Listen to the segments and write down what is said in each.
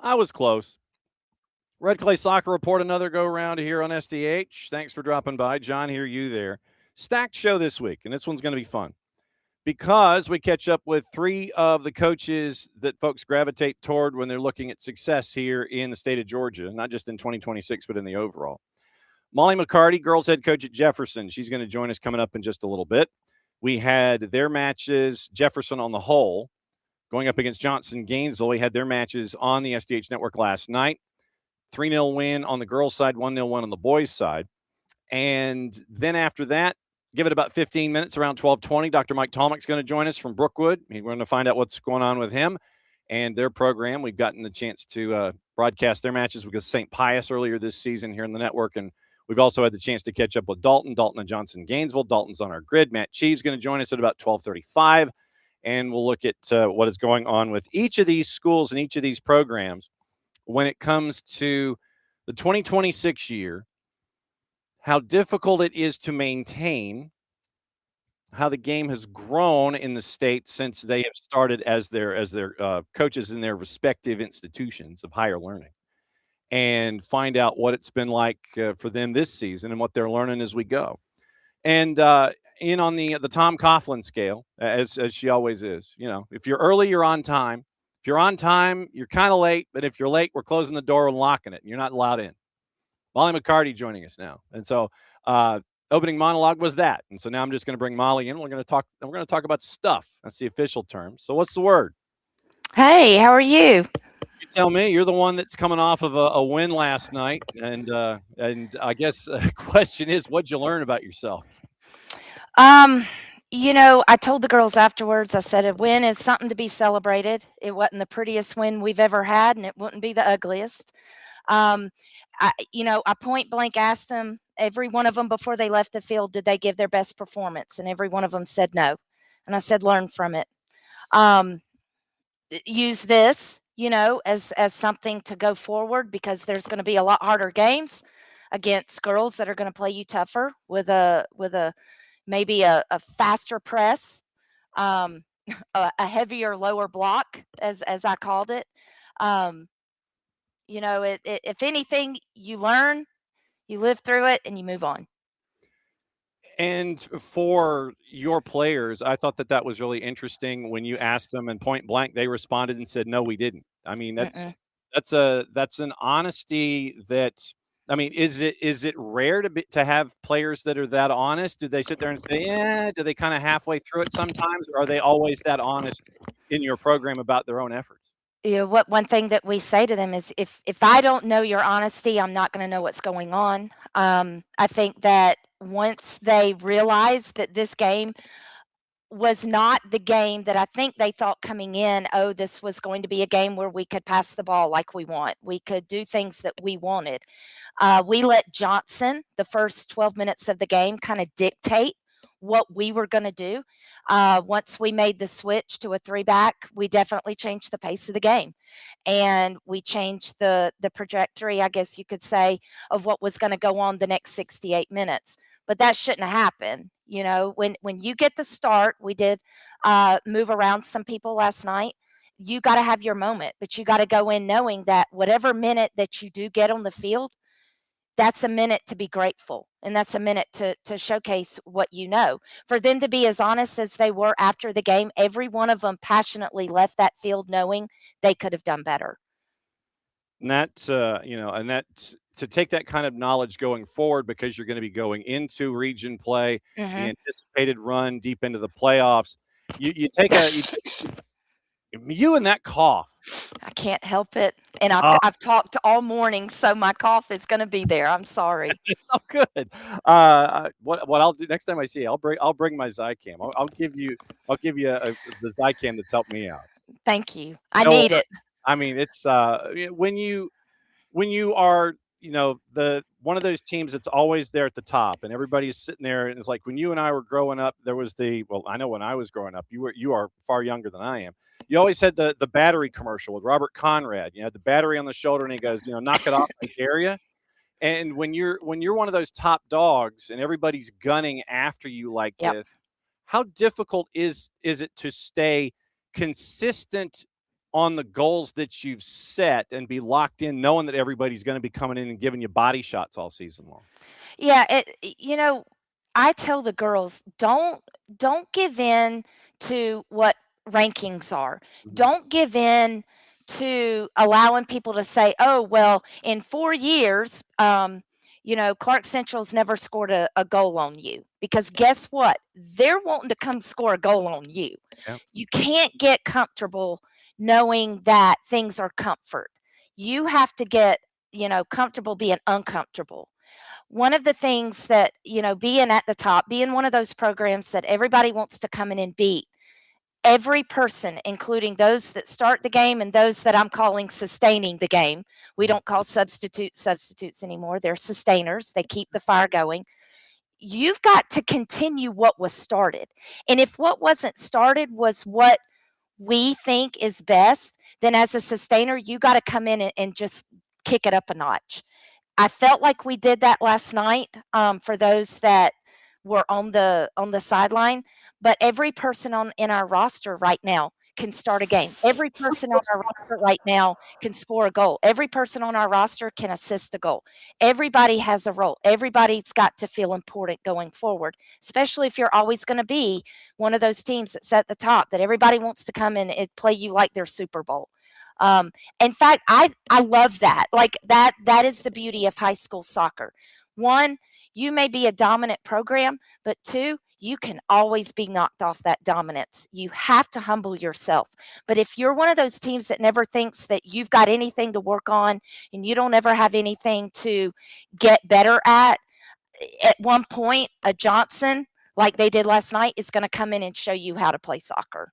I was close. Red Clay Soccer Report, another go-around here on SDH. Thanks for dropping by. John here, you there. Stacked show this week, and this one's going to be fun because we catch up with three of the coaches that folks gravitate toward when they're looking at success here in the state of Georgia, not just in 2026, but in the overall. Molly McCarty, girls head coach at Jefferson. She's going to join us coming up in just a little bit. We had their matches, Jefferson on the whole, going up against Johnson Gainesville. We had their matches on the SDH Network last night. 3-0 win on the girls' side, 1-0 win on the boys' side. And then after that, give it about 15 minutes, around 12:20, Dr. Mike Tolmich is going to join us from Brookwood. We're going to find out what's going on with him and their program. We've gotten the chance to broadcast their matches with St. Pius earlier this season here in the network, and we've also had the chance to catch up with Dalton and Johnson Gainesville. Dalton's on our grid. Matt Cheaves is going to join us at about 12:35, and we'll look at what is going on with each of these schools and each of these programs when it comes to the 2026 year, how difficult it is to maintain, how the game has grown in the state since they have started as their coaches in their respective institutions of higher learning, and find out what it's been like for them this season and what they're learning as we go. And in on the Tom Coughlin scale, as she always is, if you're early, you're on time. If you're on time, you're kind of late, but if you're late, we're closing the door and locking it, and you're not allowed in. Molly McCarty joining us now. And so opening monologue was that. And so now I'm just going to bring Molly in. We're going to talk about stuff. That's the official term. So what's the word? Hey, how are you? You tell me. You're the one that's coming off of a win last night. And I guess the question is, what'd you learn about yourself? I told the girls afterwards, I said, a win is something to be celebrated. It wasn't the prettiest win we've ever had, and it wouldn't be the ugliest. I point blank asked them, every one of them before they left the field, did they give their best performance? And every one of them said no. And I said, learn from it. Use this, as something to go forward, because there's going to be a lot harder games against girls that are going to play you tougher with a maybe a faster press, a heavier lower block, as I called it. If anything, you learn, you live through it, and you move on. And for your players, I thought that was really interesting when you asked them, and point blank, they responded and said, no, we didn't. I mean, that's an honesty that, I mean, is it rare to have players that are that honest? Do they sit there and say, yeah? Do they kind of halfway through it sometimes? Or are they always that honest in your program about their own efforts? One thing that we say to them is, if I don't know your honesty, I'm not going to know what's going on. I think that once they realize that this game was not the game that I think they thought coming in, this was going to be a game where we could pass the ball like we want. We could do things that we wanted. We let Johnson, the first 12 minutes of the game, kind of dictate what we were going to do. Once we made the switch to a 3-back, we definitely changed the pace of the game, and we changed the trajectory, I guess you could say, of what was going to go on the next 68 minutes. But that shouldn't have happened. When you get the start, we did move around some people last night. You got to have your moment, but you got to go in knowing that whatever minute that you do get on the field, that's a minute to be grateful, and that's a minute to showcase what you know. For them to be as honest as they were after the game, every one of them passionately left that field knowing they could have done better. And that's, to take that kind of knowledge going forward, because you're going to be going into region play, the anticipated run deep into the playoffs. You take you and that cough. I can't help it. And I've talked all morning, so my cough is going to be there. I'm sorry. It's so good. What I'll do next time I see you, I'll bring my Zicam. I'll give you the Zicam that's helped me out. Thank you. I need it. I mean, it's when you are, one of those teams that's always there at the top, and everybody's sitting there, and it's like when you and I were growing up, there was I know when I was growing up, you are far younger than I am. You always had the battery commercial with Robert Conrad. You had the battery on the shoulder, and he goes, knock it off, I dare you. And when you're one of those top dogs, and everybody's gunning after you like this, how difficult is it to stay consistent on the goals that you've set and be locked in, knowing that everybody's going to be coming in and giving you body shots all season long? Yeah, I tell the girls, don't give in to what rankings are. Mhm. Don't give in to allowing people to say, "Oh, well, in 4 years, Clark Central's never scored a goal on you." Because guess what? They're wanting to come score a goal on you. Yep. You can't get comfortable knowing that things are comfort. You have to get, comfortable being uncomfortable. One of the things that, being at the top, being one of those programs that everybody wants to come in and beat, every person, including those that start the game and those that I'm calling sustaining the game. We don't call substitutes anymore. They're sustainers. They keep the fire going. You've got to continue what was started. And if what wasn't started was what we think is best, then as a sustainer, you got to come in and just kick it up a notch. I felt like we did that last night, for those that were on the sideline, but every person on in our roster right now can start a game. Every person on our roster right now can score a goal. Every person on our roster can assist a goal. Everybody has a role. Everybody's got to feel important going forward, especially if you're always going to be one of those teams that's at the top that everybody wants to come in and play you like their Super Bowl. Um, in fact, I love that. Like that is the beauty of high school soccer. One, you may be a dominant program, but two, you can always be knocked off that dominance. You have to humble yourself. But if you're one of those teams that never thinks that you've got anything to work on and you don't ever have anything to get better at one point, a Johnson, like they did last night, is going to come in and show you how to play soccer.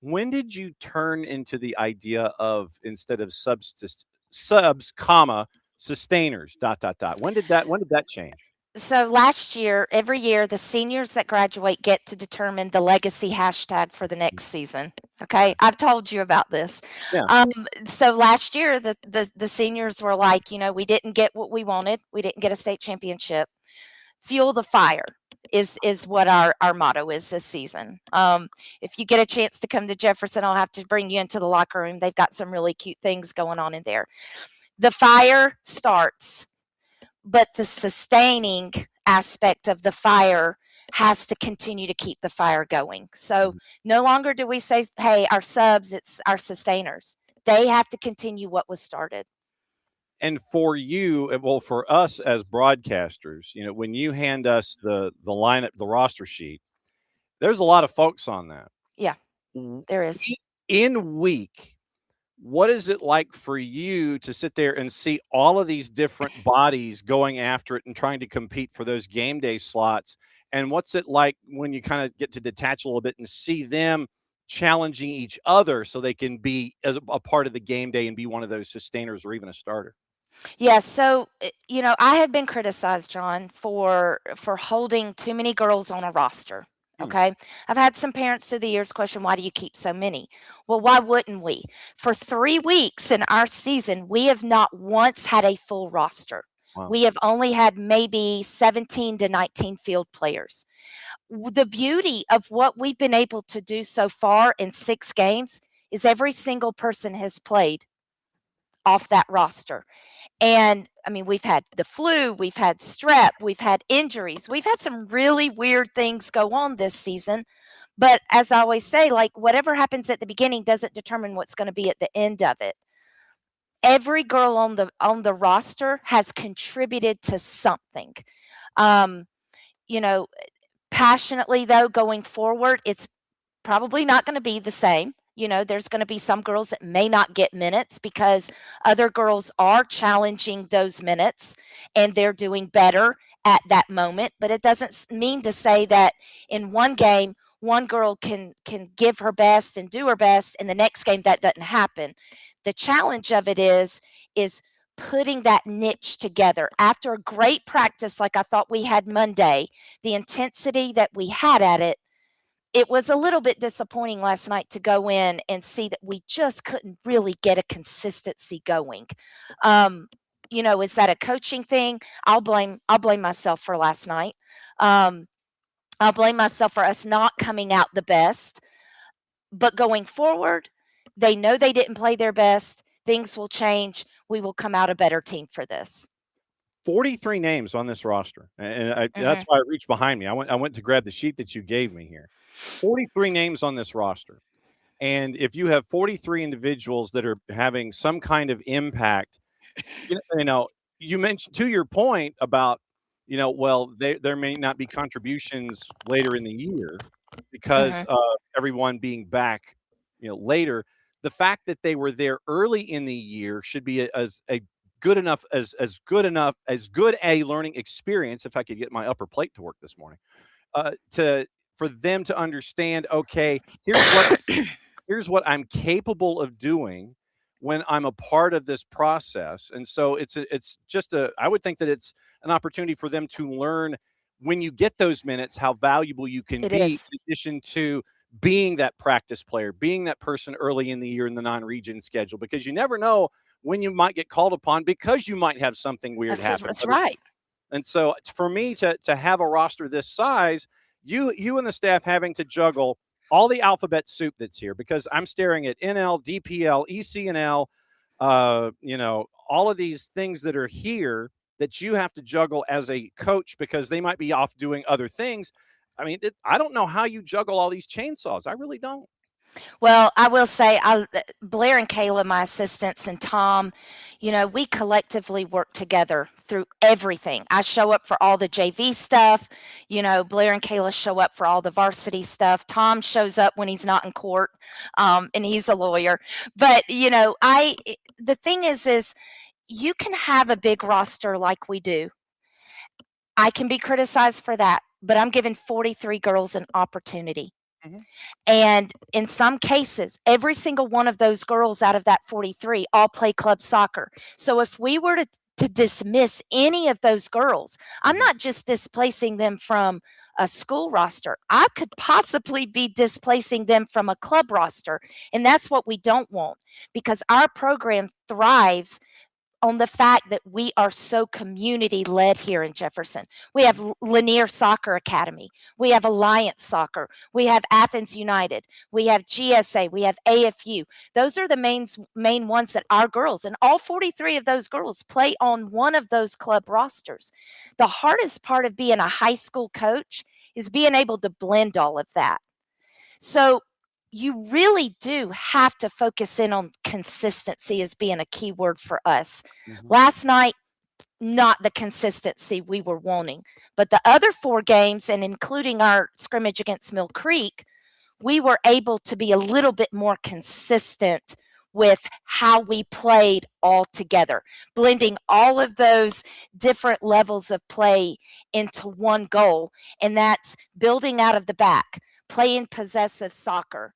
When did you turn into the idea of, instead of subs, comma, sustainers, dot, dot, dot? When did that change? So last year, every year, the seniors that graduate get to determine the legacy hashtag for the next season. Okay, I've told you about this. Yeah. So last year, the seniors were like, we didn't get what we wanted. We didn't get a state championship. Fuel the fire is what our motto is this season. If you get a chance to come to Jefferson, I'll have to bring you into the locker room. They've got some really cute things going on in there. The fire starts, but the sustaining aspect of the fire has to continue to keep the fire going. So no longer do we say, hey, our subs, it's our sustainers. They have to continue what was started. And for you, well, for us as broadcasters, when you hand us the lineup, the roster sheet, there's a lot of folks on that. Yeah, there is. In week, what is it like for you to sit there and see all of these different bodies going after it and trying to compete for those game day slots? And what's it like when you kind of get to detach a little bit and see them challenging each other so they can be as a part of the game day and be one of those sustainers or even a starter? Yeah, so I have been criticized, John, for holding too many girls on a roster. Okay. I've had some parents through the years question, why do you keep so many? Well, why wouldn't we? For 3 weeks in our season, we have not once had a full roster. Wow. We have only had maybe 17 to 19 field players. The beauty of what we've been able to do so far in 6 games is every single person has played off that roster. And I mean, we've had the flu, we've had strep, we've had injuries, we've had some really weird things go on this season. But as I always say, like whatever happens at the beginning doesn't determine what's going to be at the end of it. Every girl on the roster has contributed to something. Um, you know, Passionately though, going forward, it's probably not going to be the same. There's going to be some girls that may not get minutes because other girls are challenging those minutes and they're doing better at that moment. But it doesn't mean to say that in one game, one girl can give her best and do her best, and the next game that doesn't happen. The challenge of it is putting that niche together after a great practice like I thought we had Monday. The intensity that we had at it was a little bit disappointing last night to go in and see that we just couldn't really get a consistency going. Is that a coaching thing? I'll blame myself for last night. I'll blame myself for us not coming out the best. But going forward, They know they didn't play their best. Things will change. We will come out a better team for this. 43 names on this roster, and that's why I reached behind me. I went to grab the sheet that you gave me here. 43 names on this roster. And if you have 43 individuals that are having some kind of impact, you mentioned, to your point about, well, there may not be contributions later in the year because of everyone being back, later. The fact that they were there early in the year should be as good a learning experience, if I could get my upper plate to work this morning, for them to understand, okay, here's what I'm capable of doing when I'm a part of this process. And so I would think that it's an opportunity for them to learn, when you get those minutes, how valuable you can be, in addition to being that practice player, being that person early in the year in the non-region schedule, because you never know when you might get called upon because you might have something weird happen. That's right. And so for me to have a roster this size, you and the staff having to juggle all the alphabet soup that's here, because I'm staring at NL, DPL, ECNL, all of these things that are here that you have to juggle as a coach because they might be off doing other things. I mean, I don't know how you juggle all these chainsaws. I really don't. Well, I will say, Blair and Kayla, my assistants, and Tom, we collectively work together through everything. I show up for all the JV stuff. Blair and Kayla show up for all the varsity stuff. Tom shows up when he's not in court, and he's a lawyer. But, the thing is you can have a big roster like we do. I can be criticized for that, but I'm giving 43 girls an opportunity. And in some cases, every single one of those girls out of that 43 all play club soccer. So if we were to dismiss any of those girls, I'm not just displacing them from a school roster. I could possibly be displacing them from a club roster. And that's what we don't want, because our program thrives on the fact that we are so community-led here in Jefferson. We have Lanier Soccer Academy. We have Alliance Soccer. We have Athens United. We have GSA. We have AFU. Those are the main ones that our girls, and all 43 of those girls, play on one of those club rosters. The hardest part of being a high school coach is being able to blend all of that. So you really do have to focus in on consistency as being a key word for us. Last night, not the consistency we were wanting, but the other 4 games, and including our scrimmage against Mill Creek, we were able to be a little bit more consistent with how we played all together, blending all of those different levels of play into one goal, and that's building out of the back, playing possessive soccer,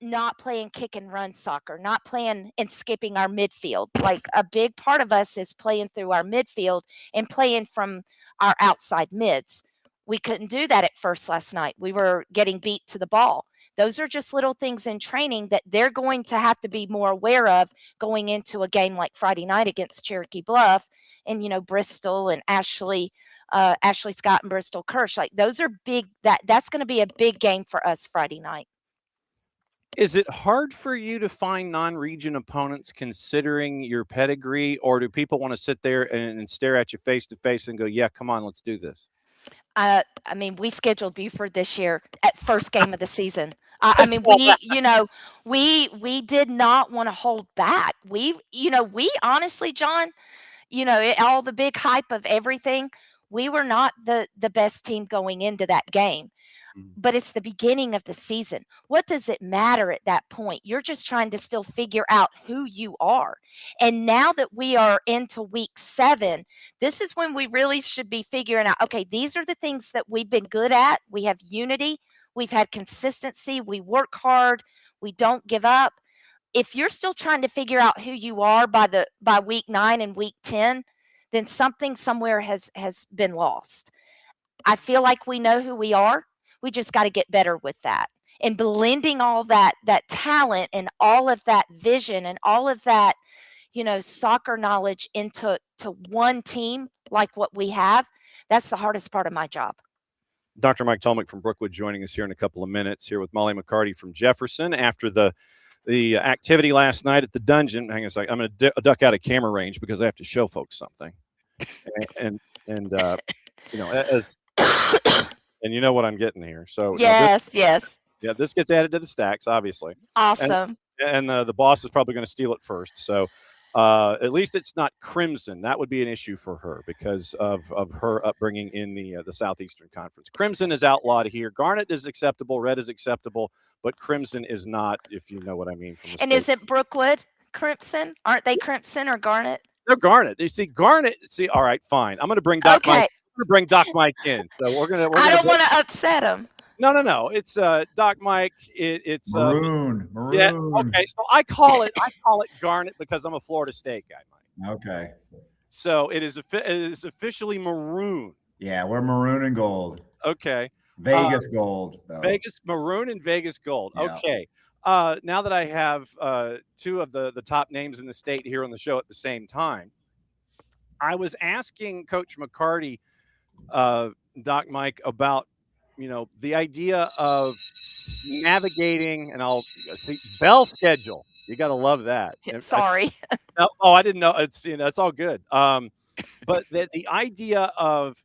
not playing kick and run soccer, not playing and skipping our midfield. Like, a big part of us is playing through our midfield and playing from our outside mids. We couldn't do that at first last night. We were getting beat to the ball. Those are just little things in training that they're going to have to be more aware of going into a game like Friday night against Cherokee Bluff and, Bristol and Ashley Scott and Bristol Kirsch. Like, those are big. That's going to be a big game for us Friday night. Is it hard for you to find non-region opponents considering your pedigree, or do people want to sit there and stare at you face to face and go, yeah, come on, let's do this? We scheduled Buford this year at first game of the season. We did not want to hold back. We honestly, John, all the big hype of everything, we were not the best team going into that game. But it's the beginning of the season. What does it matter at that point? You're just trying to still figure out who you are. And now that we are into week 7, this is when we really should be figuring out, okay, these are the things that we've been good at. We have unity. We've had consistency. We work hard. We don't give up. If you're still trying to figure out who you are by week 9 and week 10, then something somewhere has been lost. I feel like we know who we are. We just got to get better with that, and blending all that talent and all of that vision and all of that, soccer knowledge into one team like what we have. That's the hardest part of my job. Dr. Mike Tolmich from Brookwood joining us here in a couple of minutes, here with Molly McCarty from Jefferson after the the activity last night at the dungeon. Hang on a second. I'm going to duck out of camera range because I have to show folks something. And as and you know what I'm getting here. So Yes. this gets added to the stacks, obviously. Awesome. And the boss is probably going to steal it first. So at least it's not crimson. That would be an issue for her because of her upbringing in the Southeastern Conference. Crimson is outlawed here. Garnet is acceptable. Red is acceptable, but crimson is not. If you know what I mean from the And state. is it Brookwood crimson? Aren't they crimson or garnet? They're garnet. You see, garnet. See, all right, fine. I'm going to bring Doc Mike. I'm going to bring Doc Mike in. So we're gonna. I don't want to upset him. No. It's Doc Mike. It's maroon. Yeah. Okay. So I call it garnet because I'm a Florida State guy, Mike. Okay. So it is officially maroon. Yeah, we're maroon and gold. Okay. Vegas gold. Though. Vegas maroon and Vegas gold. Yeah. Okay. Now that I have two of the top names in the state here on the show at the same time, I was asking Coach McCarty, Doc Mike, about the idea of navigating, and I'll see bell schedule. You got to love that. Sorry. I didn't know. It's it's all good. But the idea of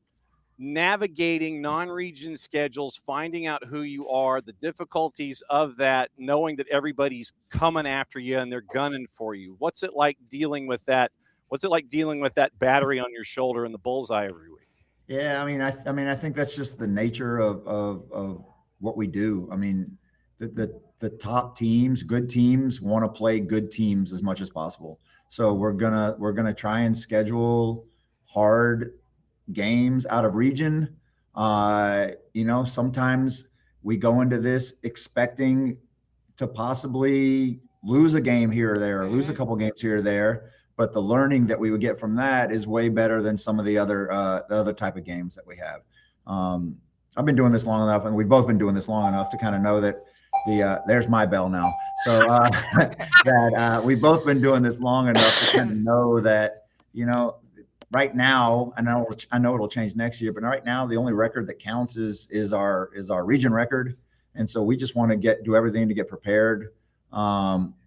navigating non-region schedules, finding out who you are, the difficulties of that, knowing that everybody's coming after you and they're gunning for you. What's it like dealing with that? What's it like dealing with that battery on your shoulder and the bullseye every week? Yeah, I think that's just the nature of what we do. I mean, the top teams, good teams, want to play good teams as much as possible. So we're gonna try and schedule hard games out of region. Sometimes we go into this expecting to possibly lose a game here or there, or lose a couple games here or there. But the learning that we would get from that is way better than some of the other type of games that we have. I've been doing this long enough, and we've both been doing this long enough to kind of know that there's my bell now. So that we've both been doing this long enough to kind of know that, right now, I know it'll change next year, but right now the only record that counts is our region record, and so we just want to do everything to get prepared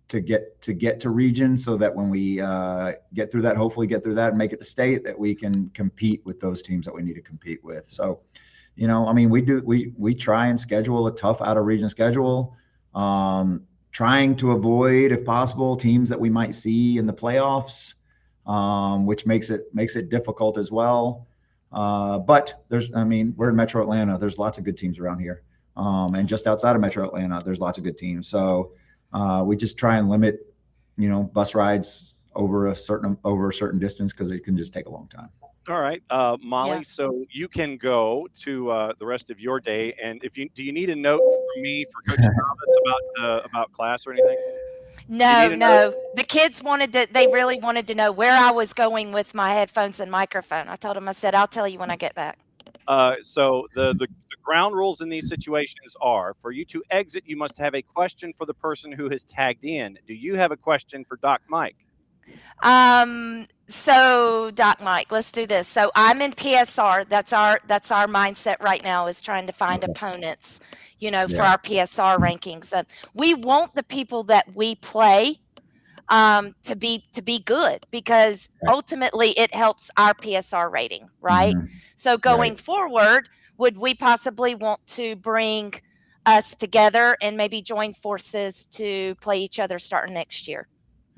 to get to region, so that when we get through that, hopefully get through that and make it to state, that we can compete with those teams that we need to compete with. So, we try and schedule a tough out of region schedule, trying to avoid, if possible, teams that we might see in the playoffs, which makes it difficult as well. But we're in Metro Atlanta. There's lots of good teams around here, and just outside of Metro Atlanta, there's lots of good teams. So we just try and limit, bus rides over a certain distance, because it can just take a long time. All right, Molly. Yeah. So you can go to the rest of your day, and do you need a note from me for Coach Thomas about class or anything? No. The kids they really wanted to know where I was going with my headphones and microphone. I told them, I said, I'll tell you when I get back. So the ground rules in these situations are, for you to exit, you must have a question for the person who has tagged in. Do you have a question for Doc Mike? So Doc Mike, let's do this. So I'm in PSR. That's our mindset right now, is trying to find opponents, for our PSR rankings. And we want the people that we play to be good, because ultimately it helps our PSR rating, right? Mm-hmm. So going forward, would we possibly want to bring us together and maybe join forces to play each other starting next year?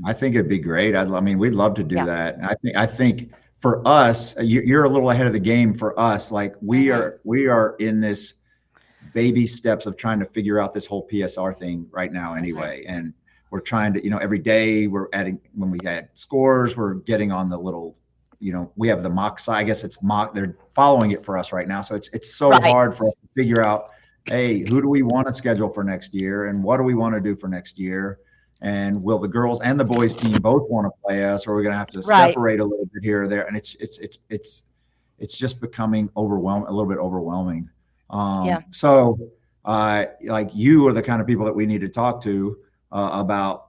I think it'd be great. We'd love to do that. I think for us, you're a little ahead of the game for us. Like we are in this baby steps of trying to figure out this whole PSR thing right now anyway. And we're trying to, every day we're adding, when we add scores, we're getting on the little, we have the mock side. I guess it's mock. They're following it for us right now. So it's so hard for us to figure out, hey, who do we want to schedule for next year? And what do we want to do for next year? And will the girls and the boys team both want to play us, or are we going to have to separate a little bit here or there? And it's just becoming a little bit overwhelming. So like, you are the kind of people that we need to talk to about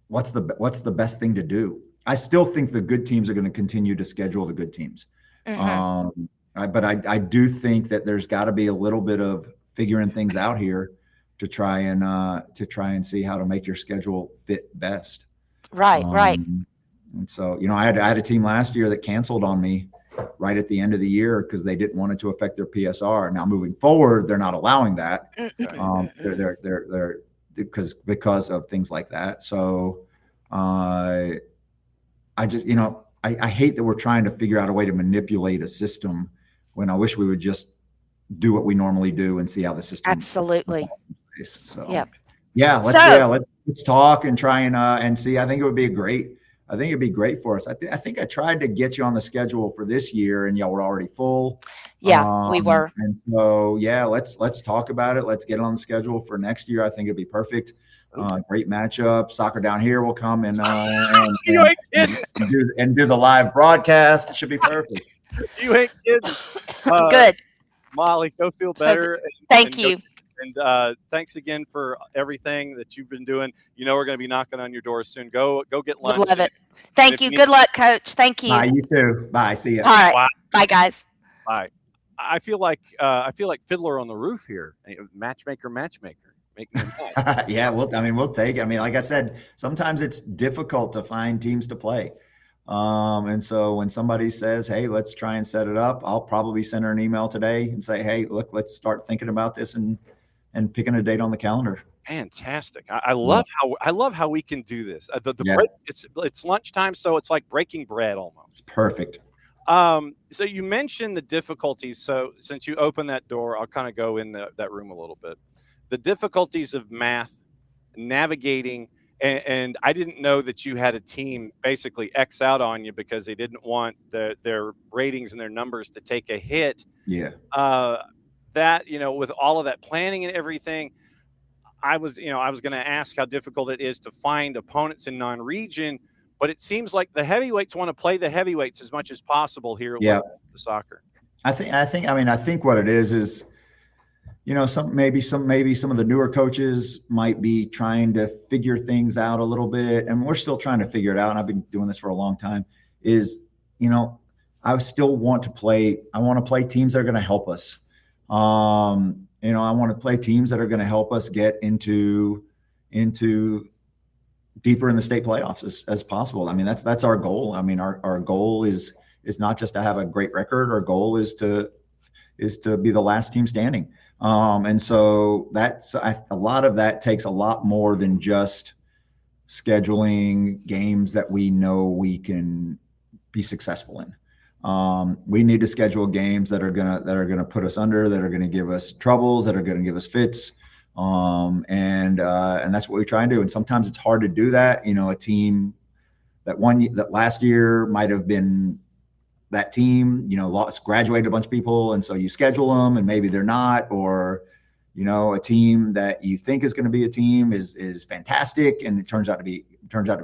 what's the best thing to do. I still think the good teams are going to continue to schedule the good teams. But I do think that there's got to be a little bit of figuring things out here. to try and see how to make your schedule fit best. Right. And so, I had a team last year that canceled on me right at the end of the year because they didn't want it to affect their PSR. Now moving forward, they're not allowing that. They're because of things like that. So I just, I hate that we're trying to figure out a way to manipulate a system when I wish we would just do what we normally do and see how the system. Absolutely. So let's talk and try and see. I think it'd be great for us. I think I tried to get you on the schedule for this year, and y'all were already full. Yeah, we were. And so let's talk about it. Let's get it on the schedule for next year. I think it'd be perfect. Great matchup. Soccer Down Here will come and do the live broadcast. It should be perfect. You ain't kidding. Good. Molly, go feel better. Thank you. And thanks again for everything that you've been doing. We're going to be knocking on your door soon. Go get lunch. Would love it. Thank you. Good luck, Coach. Thank you. Bye, you too. Bye. See you. All right. Bye, guys. Bye. I feel like Fiddler on the Roof here. Matchmaker. Make me yeah, we'll take it. Like I said, sometimes it's difficult to find teams to play. And so when somebody says, hey, let's try and set it up, I'll probably send her an email today and say, hey, look, let's start thinking about this and picking a date on the calendar. Fantastic. I love how we can do this. Break, it's lunchtime, so it's like breaking bread almost. It's perfect. So you mentioned the difficulties. So since you opened that door, I'll kind of go in that room a little bit. The difficulties of math, navigating, and I didn't know that you had a team basically X out on you because they didn't want their ratings and their numbers to take a hit. Yeah. That, with all of that planning and everything, I was going to ask how difficult it is to find opponents in non-region, but it seems like the heavyweights want to play the heavyweights as much as possible here at the soccer. I think what it is maybe some of the newer coaches might be trying to figure things out a little bit, and we're still trying to figure it out. And I've been doing this for a long time. I still want to play. I want to play teams that are going to help us. I want to play teams that are going to help us get into deeper in the state playoffs as possible. That's our goal. Our goal is not just to have a great record. Our goal is to be the last team standing. And so a lot of that takes a lot more than just scheduling games that we know we can be successful in. We need to schedule games that are gonna put us under, that are gonna give us troubles, that are gonna give us fits. And that's what we try and do. And sometimes it's hard to do that. A team that last year might have been that team, graduated a bunch of people. And so you schedule them and maybe they're not, or, a team that you think is going to be a team is fantastic. And it turns out to be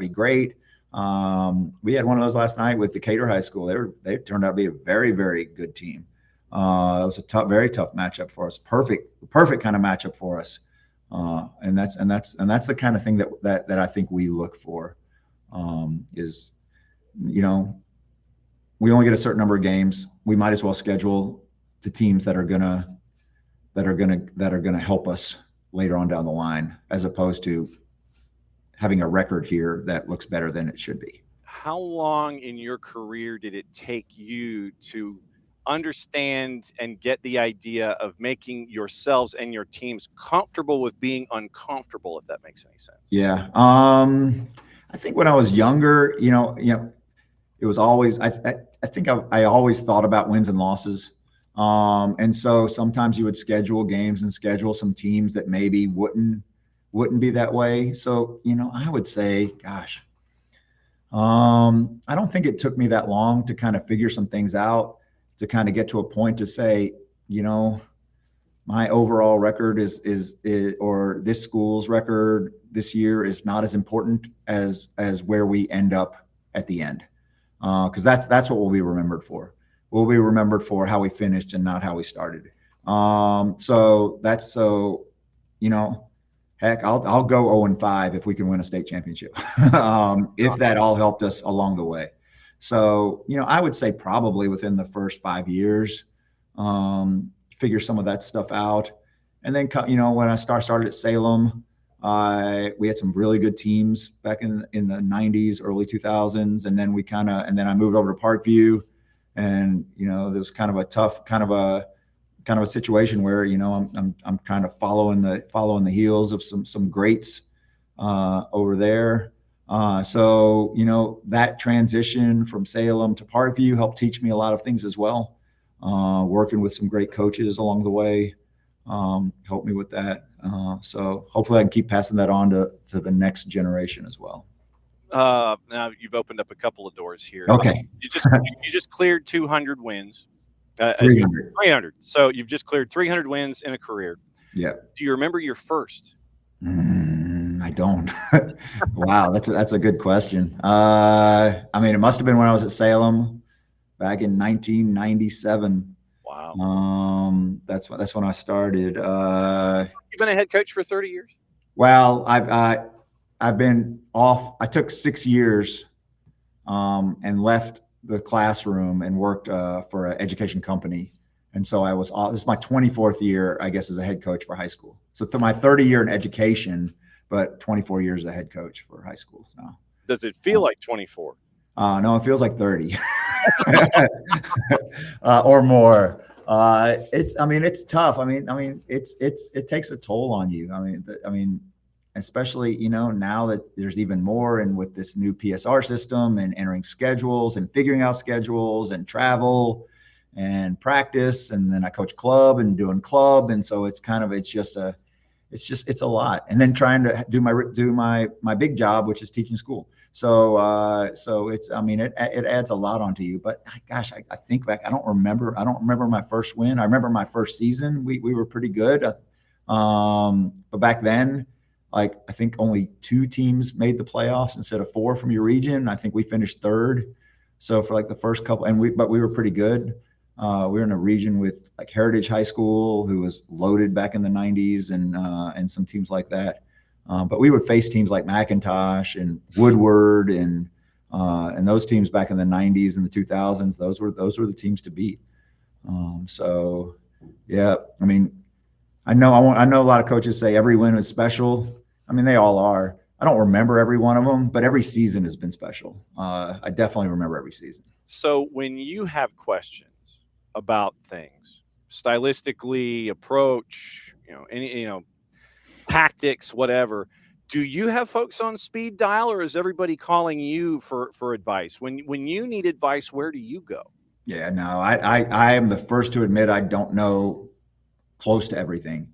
great. We had one of those last night with Decatur High School. They turned out to be a very, very good team. It was a very tough matchup for us. Perfect kind of matchup for us. And that's the kind of thing that I think we look for, is, we only get a certain number of games. We might as well schedule the teams that are gonna help us later on down the line, as opposed to having a record here that looks better than it should be. How long in your career did it take you to understand and get the idea of making yourselves and your teams comfortable with being uncomfortable, if that makes any sense? Yeah. I think when I was younger, it was always, I think I always thought about wins and losses. And so sometimes you would schedule games and schedule some teams that maybe wouldn't be that way. So, I would say, gosh, I don't think it took me that long to kind of figure some things out, to kind of get to a point to say, my overall record is or this school's record this year is not as important as where we end up at the end. Because that's what we'll be remembered for. We'll be remembered for how we finished and not how we started. Heck, I'll go 0-5 if we can win a state championship. If that all helped us along the way. So, I would say probably within the first 5 years, figure some of that stuff out. And then, you know, when I started at Salem, we had some really good teams back in the 90s, early 2000s. And then and then I moved over to Parkview, and, you know, there was kind of a tough, kind of a situation where, you know, I'm kind of following the heels of some greats over there. So, you know, that transition from Salem to Parkview helped teach me a lot of things as well. Working with some great coaches along the way helped me with that. So hopefully I can keep passing that on to the next generation as well. Now you've opened up a couple of doors here. Okay. You just cleared 200 wins. 300. 300. So you've just cleared 300 wins in a career. Yeah. Do you remember your first? I don't. Wow, that's a good question. I mean, it must have been when I was at Salem back in 1997. Wow. That's when I started. You've been a head coach for 30 years? Well, I've been off. I took 6 years and left the classroom and worked for an education company. And so this is my 24th year, I guess, as a head coach for high school. So my 30 year in education, but 24 years as a head coach for high school. So, does it feel like 24? No, it feels like 30 or more. It's tough. It takes a toll on you. I mean, especially, you know, now that there's even more, and with this new PSR system and entering schedules and figuring out schedules and travel and practice. And then I coach club and doing club. And so it's a lot. And then trying to do my big job, which is teaching school. So it adds a lot onto you. But gosh, I think back, I don't remember my first win. I remember my first season. We were pretty good. But back then, like, I think only 2 teams made the playoffs instead of 4 from your region. I think we finished 3rd. So for like the first couple, but we were pretty good. We were in a region with like Heritage High School, who was loaded back in the 90s, and some teams like that. But we would face teams like McIntosh and Woodward and those teams back in the 90s and the 2000s. Those were the teams to beat. So yeah, I mean, I know a lot of coaches say every win is special. I mean, they all are. I don't remember every one of them, but every season has been special. I definitely remember every season. So when you have questions about things, stylistically, approach, tactics, whatever, do you have folks on speed dial, or is everybody calling you for advice? When you need advice, where do you go? Yeah, no, I am the first to admit I don't know close to everything.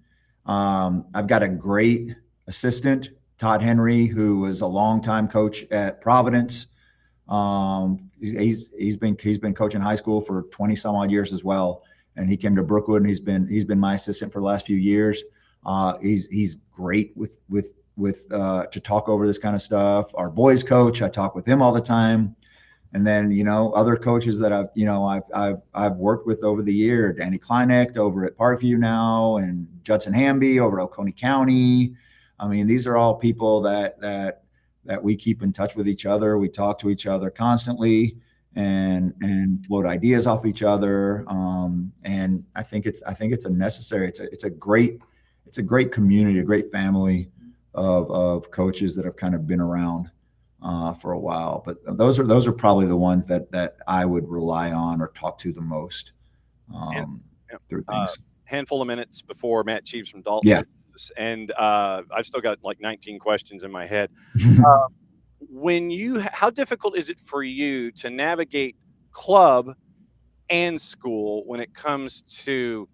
I've got a great assistant, Todd Henry, who was a longtime coach at Providence. He's been coaching high school for 20 some odd years as well. And he came to Brookwood, and he's been my assistant for the last few years. He's great with to talk over this kind of stuff. Our boys coach, I talk with him all the time. And then, other coaches that I've worked with over the year, Danny Kleinecht over at Parkview now, and Judson Hamby over at Oconee County. I mean, these are all people that we keep in touch with each other. We talk to each other constantly and float ideas off each other. And I think it's a necessary, it's a great community, a great family of coaches that have kind of been around for a while. But those are probably the ones that I would rely on or talk to the most through things. Handful of minutes before Matt Cheaves from Dalton. Yeah. And I've still got like 19 questions in my head. How difficult is it for you to navigate club and school when it comes to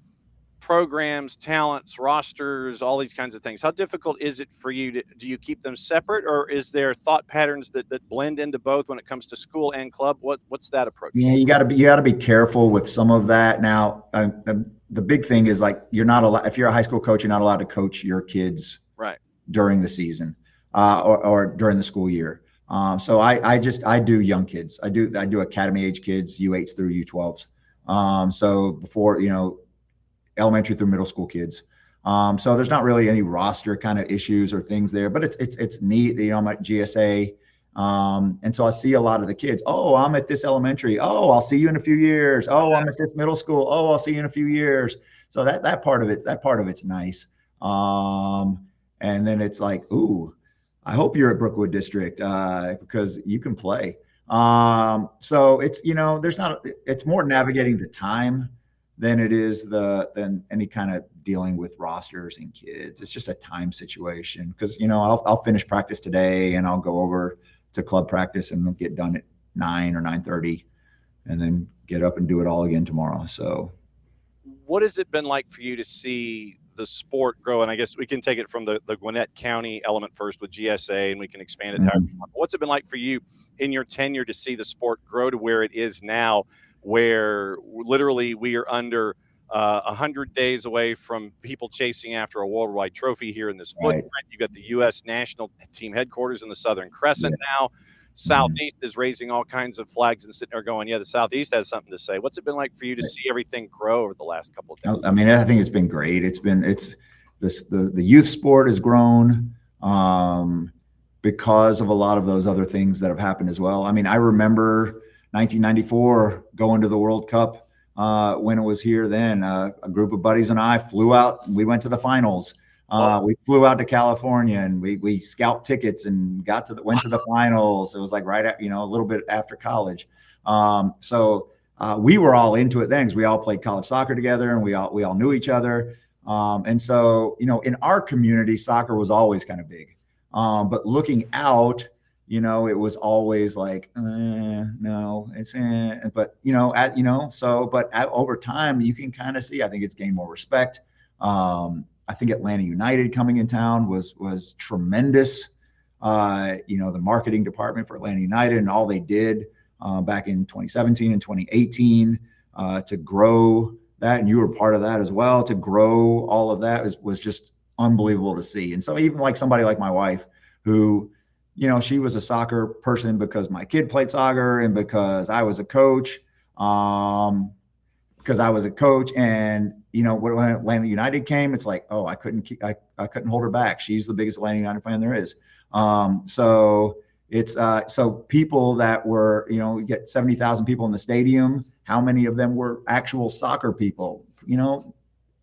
programs, talents, rosters, all these kinds of things? How difficult is it for you do you keep them separate, or is there thought patterns that blend into both when it comes to school and club? What's that approach? Yeah, you got to be careful with some of that. Now, the big thing is, like, you're not allowed, if you're a high school coach, you're not allowed to coach your kids right during the season or during the school year. So I do young kids. I do academy age kids, U8s through U12s. So before, elementary through middle school kids. So there's not really any roster kind of issues or things there, but it's neat. I'm at GSA. And so I see a lot of the kids. Oh, I'm at this elementary. Oh, I'll see you in a few years. Oh, I'm at this middle school. Oh, I'll see you in a few years. So that part of it's nice. And then it's like, ooh, I hope you're at Brookwood District because you can play. So it's, it's more navigating the time than it is than any kind of dealing with rosters and kids. It's just a time situation because, I'll finish practice today and I'll go over to club practice and we'll get done at 9 or 9:30 and then get up and do it all again tomorrow. So what has it been like for you to see the sport grow? And I guess we can take it from the Gwinnett County element first with GSA, and we can expand it. Mm-hmm. What's it been like for you in your tenure to see the sport grow to where it is now, where literally we are under 100 days away from people chasing after a worldwide trophy here in this footprint? Right. You got the U.S. national team headquarters in the Southern Crescent now. Southeast is raising all kinds of flags and sitting there going, yeah, the Southeast has something to say. What's it been like for you to see everything grow over the last couple of days? I mean, I think it's been great. The youth sport has grown because of a lot of those other things that have happened as well. I mean, I remember 1994 going to the World Cup when it was here then. A group of buddies and I flew out. We went to the finals. We flew out to California and we scalped tickets and went to the finals. It was like right at, a little bit after college. So we were all into it then because we all played college soccer together and we all knew each other. And so, in our community, soccer was always kind of big. But looking out, it was always like, no, it's, but, over time you can kind of see, I think it's gained more respect. I think Atlanta United coming in town was tremendous. The marketing department for Atlanta United and all they did back in 2017 and 2018 to grow that, and you were part of that as well. To grow all of that was just unbelievable to see. And so even like somebody like my wife, who, she was a soccer person because my kid played soccer and because I was a coach. And when Atlanta United came, it's like, oh, I couldn't hold her back. She's the biggest Atlanta United fan there is. So it's so people that were, you get 70,000 people in the stadium. How many of them were actual soccer people?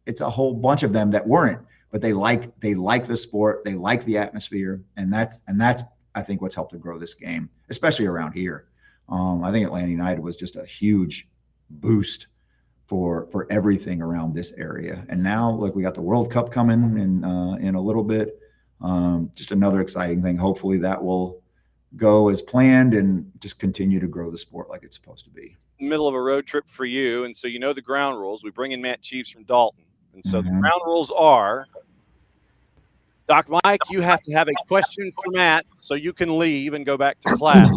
It's a whole bunch of them that weren't, but they like the sport, they like the atmosphere, and that's I think what's helped to grow this game, especially around here. I think Atlanta United was just a huge boost for everything around this area. And now, we got the World Cup coming in a little bit. Just another exciting thing. Hopefully that will go as planned and just continue to grow the sport like it's supposed to be. Middle of a road trip for you, and so the ground rules. We bring in Matt Cheaves from Dalton, and so the ground rules are, Doc Mike, you have to have a question for Matt so you can leave and go back to class.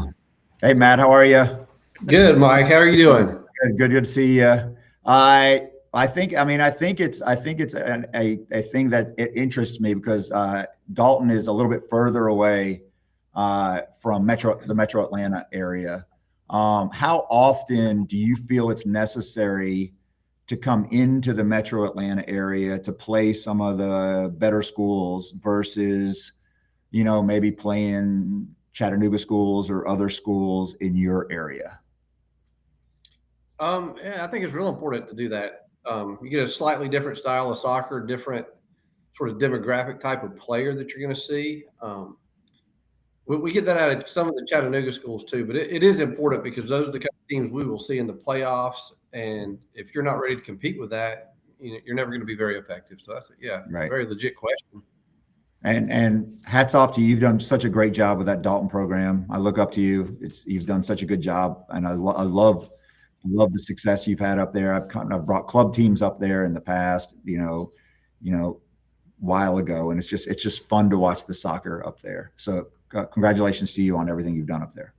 Hey, Matt, how are you? Good, Mike. How are you doing? Good to see you. I think it's a thing that it interests me because Dalton is a little bit further away from the Metro Atlanta area. How often do you feel it's necessary to come into the Metro Atlanta area to play some of the better schools versus, maybe playing Chattanooga schools or other schools in your area? Yeah, I think it's real important to do that. You get a slightly different style of soccer, different sort of demographic type of player that you're going to see. We get that out of some of the Chattanooga schools too, but it is important because those are the kind of teams we will see in the playoffs. And if you're not ready to compete with that, you're never going to be very effective. So that's right. Very legit question. And hats off to you. You've done such a great job with that Dalton program. I look up to you. You've done such a good job, and I love the success you've had up there. I've brought club teams up there in the past, while ago, and it's just fun to watch the soccer up there. So congratulations to you on everything you've done up there.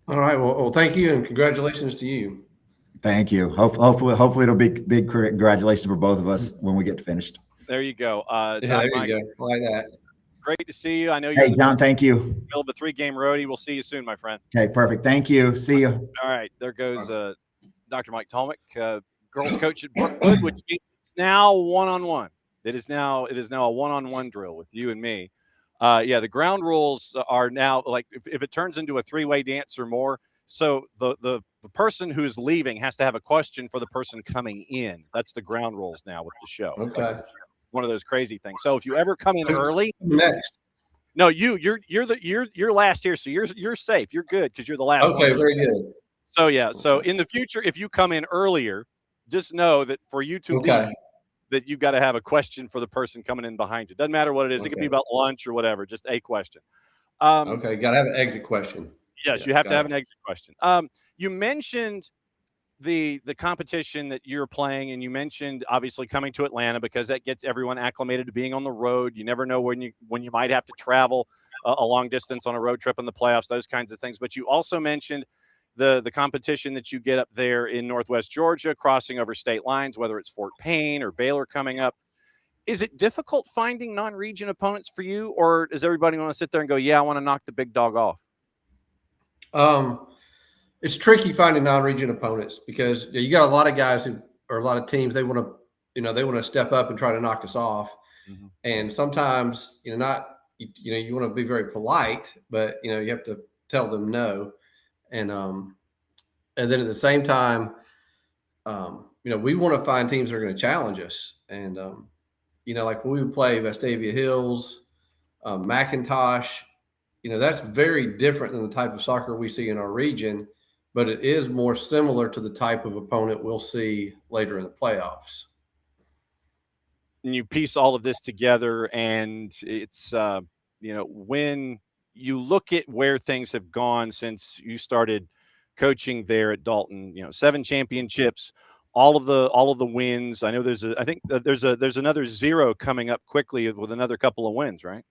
All right. Well, thank you, and congratulations to you. Thank you. Hopefully it'll be big congratulations for both of us when we get finished. There you go. There you go. Like that. Great to see you. I know you're Hey, John, thank you. Middle of a 3-game roadie. We'll see you soon, my friend. Okay, perfect. Thank you. See you. All right. There goes Dr. Mike Tolmich, girls coach at Brookwood, which is now one-on-one. It is now a one-on-one drill with you and me. Yeah, the ground rules are now like if it turns into a three-way dance or more. So the person who's leaving has to have a question for the person coming in. That's the ground rules now with the show. It's like Okay. one of those crazy things. So if you ever come in Who's early, next? no, you're last here, so you're safe. You're good because you're the last one. Okay, very good. So yeah, so in the future, if you come in earlier, just know that for you to Okay. leave, that you've got to have a question for the person coming in behind you. Doesn't matter what it is. It could be Okay. about lunch or whatever. Just a question. Okay, got to have an exit question. Yes, Yeah, you have to got have it. an exit question. You mentioned the competition that you're playing, and you mentioned obviously coming to Atlanta because that gets everyone acclimated to being on the road. You never know when you might have to travel a long distance on a road trip in the playoffs, those kinds of things. But you also mentioned the competition that you get up there in Northwest Georgia, crossing over state lines, whether it's Fort Payne or Baylor coming up. Is it difficult finding non-region opponents for you, or does everybody want to sit there and go, yeah, I want to knock the big dog off? It's tricky finding non-region opponents because you got a lot of guys or a lot of teams, they want to step up and try to knock us off. Mm-hmm. And sometimes, you want to be very polite, but you have to tell them no. And then at the same time, we want to find teams that are going to challenge us. And, like when we would play Vestavia Hills, McIntosh, that's very different than the type of soccer we see in our region, but it is more similar to the type of opponent we'll see later in the playoffs. And you piece all of this together, and it's, when you look at where things have gone since you started coaching there at Dalton, 7 championships, all of the wins. I know I think there's another 0 coming up quickly with another couple of wins, right?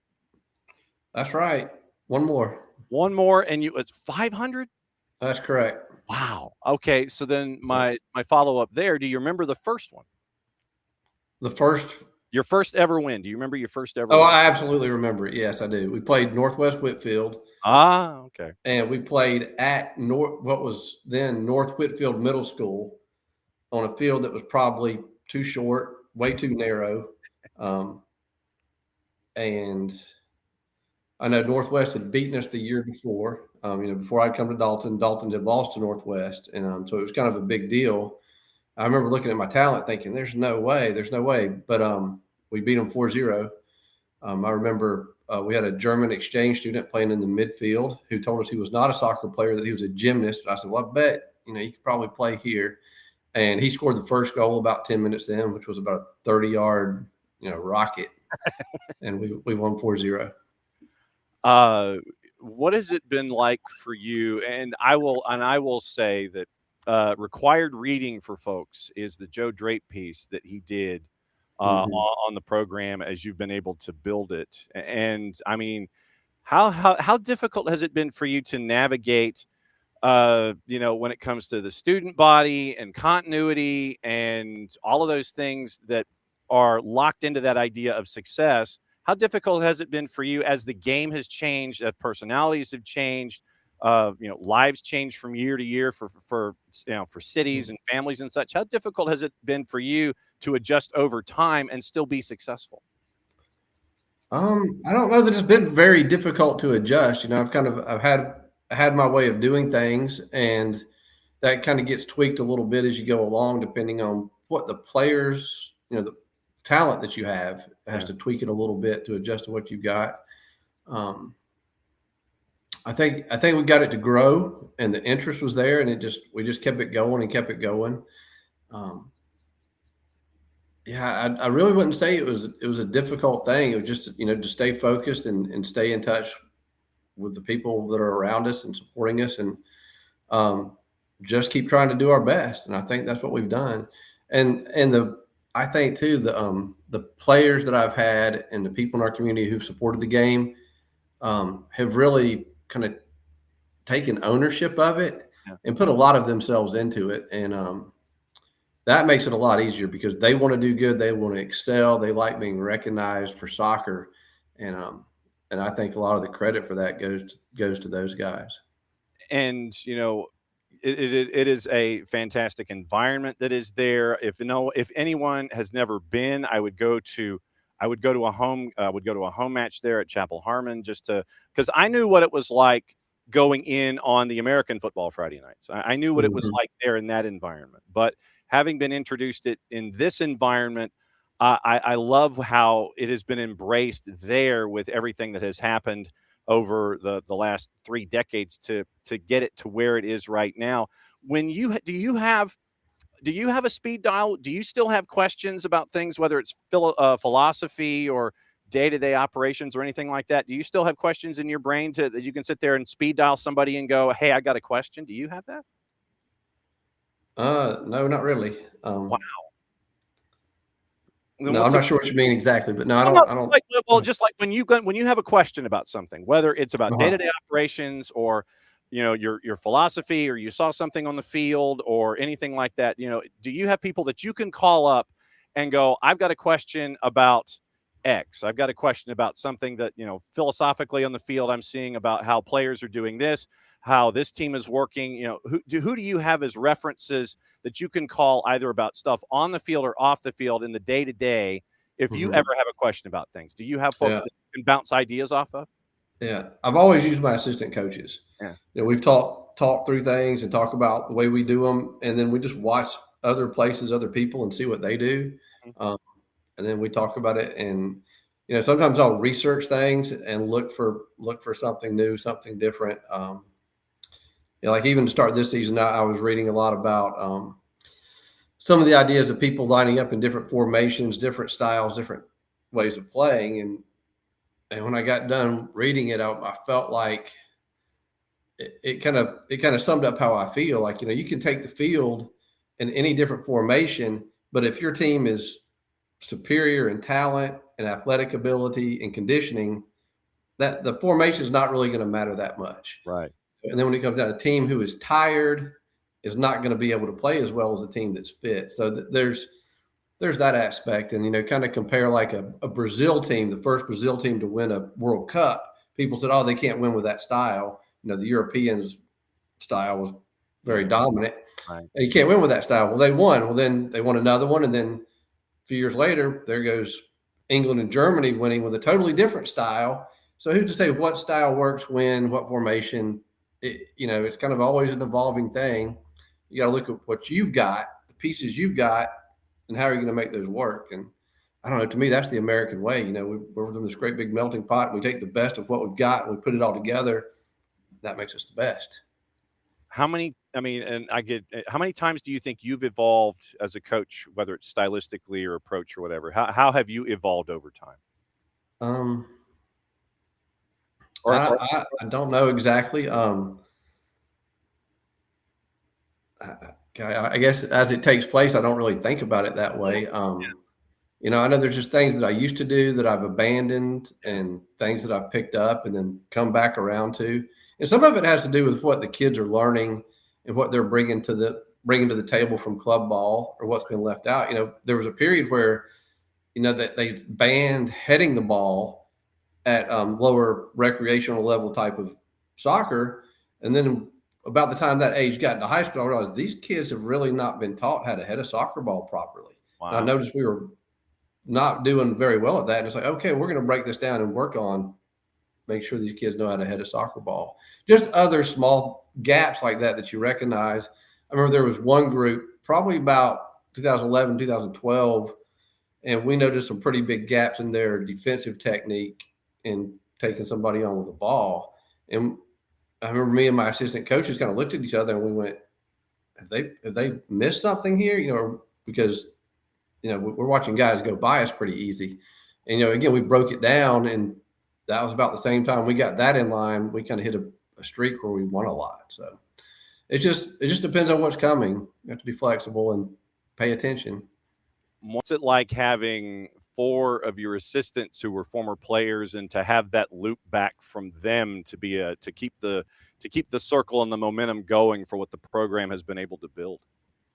That's right. One more, and it's 500. That's correct. Wow. Okay. So then my follow up there. Do you remember the first one? Your first ever win. Do you remember your first ever? Oh, win? I absolutely remember it. Yes, I do. We played Northwest Whitfield. Ah, okay. And we played at what was then North Whitfield Middle School on a field that was probably too short, way too narrow. And I know Northwest had beaten us the year before. Before I'd come to Dalton, Dalton had lost to Northwest. And so it was kind of a big deal. I remember looking at my talent thinking, there's no way. But we beat them 4-0. I remember we had a German exchange student playing in the midfield who told us he was not a soccer player, that he was a gymnast. I said, well, I bet, you could probably play here. And he scored the first goal about 10 minutes in, which was about a 30-yard, rocket. And we won 4-0. What has it been like for you? And I will say that required reading for folks is the Joe Drape piece that he did on the program as you've been able to build it. And I mean, how difficult has it been for you to navigate, when it comes to the student body and continuity and all of those things that are locked into that idea of success? How difficult has it been for you as the game has changed, as personalities have changed, lives change from year to year for cities and families and such? How difficult has it been for you to adjust over time and still be successful? I don't know that it's been very difficult to adjust. I've had my way of doing things, and that kind of gets tweaked a little bit as you go along, depending on what the players, the talent that you have has to tweak it a little bit to adjust to what you've got. I think we got it to grow, and the interest was there, and we just kept it going and kept it going. I really wouldn't say it was a difficult thing. It was just, to stay focused and stay in touch with the people that are around us and supporting us, and just keep trying to do our best. And I think that's what we've done. And I think too, the players that I've had and the people in our community who've supported the game have really kind of taken ownership of it and put a lot of themselves into it. And that makes it a lot easier because they want to do good. They want to excel. They like being recognized for soccer. And I think a lot of the credit for that goes to those guys. And, it is a fantastic environment that is there. If anyone has never been, I would go to I would go to a home match there at Chapel Harmon because I knew what it was like going in on the American football Friday nights. I knew what it was like there in that environment. But having been introduced it in this environment, I love how it has been embraced there with everything that has happened over the last 3 decades to get it to where it is right now. Do you have a speed dial? Do you still have questions about things, whether it's philosophy or day-to-day operations or anything like that? Do you still have questions in your brain that you can sit there and speed dial somebody and go, hey, I got a question? Do you have that? No, not really. Wow. No, I'm not sure what you mean exactly, but no, I don't. Well, just like when you have a question about something, whether it's about day-to-day operations or your philosophy, or you saw something on the field or anything like that, do you have people that you can call up and go, I've got a question about X. I've got a question about something that, philosophically on the field, I'm seeing about how players are doing this, how this team is working. Who do you have as references that you can call either about stuff on the field or off the field in the day-to-day if you ever have a question about things? Do you have folks that you can bounce ideas off of? Yeah, I've always used my assistant coaches. Yeah. We've talked through things and talk about the way we do them, and then we just watch other places, other people, and see what they do. And then we talk about it, and sometimes I'll research things and look for something new, something different. Like even to start this season, I was reading a lot about some of the ideas of people lining up in different formations, different styles, different ways of playing, and when I got done reading it, I felt like it kind of summed up how I feel. Like, you can take the field in any different formation, but if your team is superior in talent and athletic ability and conditioning, that the formation is not really going to matter that much. Right. And then when it comes down to a team who is tired is not going to be able to play as well as a team that's fit. So there's that aspect. And, kind of compare like a Brazil team, the first Brazil team to win a World Cup. People said, oh, they can't win with that style. The Europeans' style was very dominant. Right. And you can't win with that style. Well, they won. Well, then they won another one. And then a few years later, there goes England and Germany winning with a totally different style. So who's to say what style works when, what formation? It's kind of always an evolving thing. You got to look at what you've got, the pieces you've got, and how are you going to make those work? And I don't know, to me, that's the American way. We're in this great big melting pot. And we take the best of what we've got and we put it all together. That makes us the best. How many times do you think you've evolved as a coach, whether it's stylistically or approach or whatever? How have you evolved over time? I don't know exactly. I guess as it takes place, I don't really think about it that way. I know there's just things that I used to do that I've abandoned and things that I've picked up and then come back around to. And some of it has to do with what the kids are learning and what they're bringing to the table from club ball or what's been left out. There was a period where, that they banned heading the ball at lower recreational level type of soccer. And then about the time that age got into high school, I realized these kids have really not been taught how to head a soccer ball properly. Wow. And I noticed we were not doing very well at that. And it's like, okay, we're going to break this down and work on make sure these kids know how to head a soccer ball. Just other small gaps like that you recognize. I remember there was one group probably about 2011, 2012, and we noticed some pretty big gaps in their defensive technique in taking somebody on with the ball. And I remember me and my assistant coaches kind of looked at each other and we went, have they missed something here? Because we're watching guys go by us pretty easy. And, again, we broke it down, and that was about the same time we got that in line. We kind of hit a streak where we won a lot. So it just depends on what's coming. You have to be flexible and pay attention. What's it like having 4 of your assistants who were former players and to have that loop back from them to be to keep the circle and the momentum going for what the program has been able to build?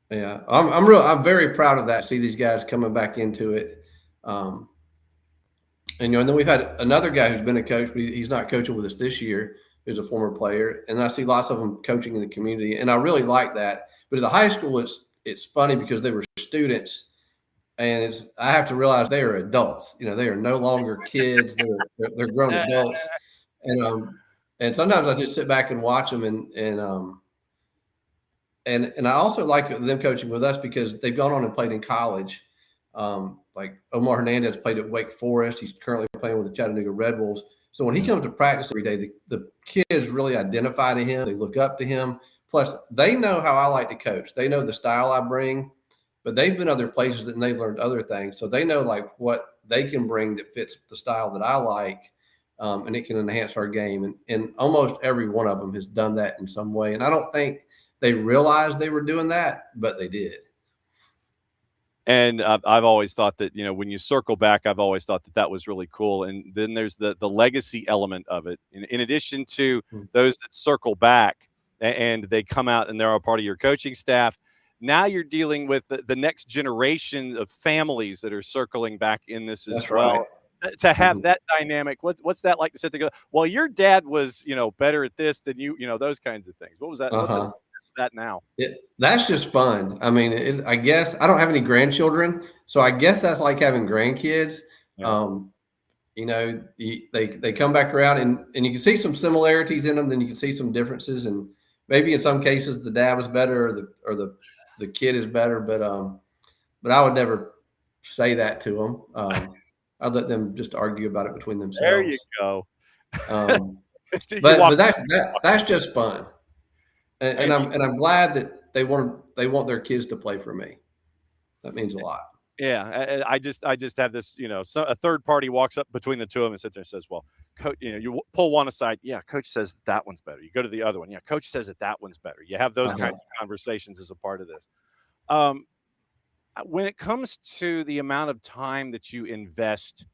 Yeah, I'm very proud of that. See these guys coming back into it. And then we've had another guy who's been a coach, but he's not coaching with us this year, who's a former player. And I see lots of them coaching in the community, and I really like that. But at the high school, it's funny because they were students, and I have to realize they are adults. They are no longer kids. They're grown adults, and sometimes I just sit back and watch them, and I also like them coaching with us because they've gone on and played in college. Like Omar Hernandez played at Wake Forest. He's currently playing with the Chattanooga Red Wolves. So when he comes to practice every day, the kids really identify to him. They look up to him. Plus, they know how I like to coach. They know the style I bring, but they've been other places and they've learned other things. So they know like what they can bring that fits the style that I like, and it can enhance our game. And almost every one of them has done that in some way. And I don't think they realized they were doing that, but they did. And I've always thought that, when you circle back, I've always thought that was really cool. And then there's the legacy element of it. In addition to those that circle back and they come out and they're a part of your coaching staff, now you're dealing with the next generation of families that are circling back in this as well. Right. To have that dynamic, what's that like to sit together? Well, your dad was, better at this than you, those kinds of things. What was that? What's that now? That's just fun. I mean, I guess I don't have any grandchildren, so I guess that's like having grandkids. Yeah. They come back around and you can see some similarities in them, then you can see some differences, and maybe in some cases the dad was better or the kid is better, but I would never say that to them. I'd let them just argue about it between themselves. There you go. But that's just fun. And I'm glad that they want their kids to play for me. That means a lot. Yeah, I just have this, a third party walks up between the two of them and sits there and says, "Well, coach, you pull one aside. Yeah, coach says that one's better. You go to the other one. Yeah, coach says that one's better." You have those kinds of conversations as a part of this. When it comes to the amount of time that you invest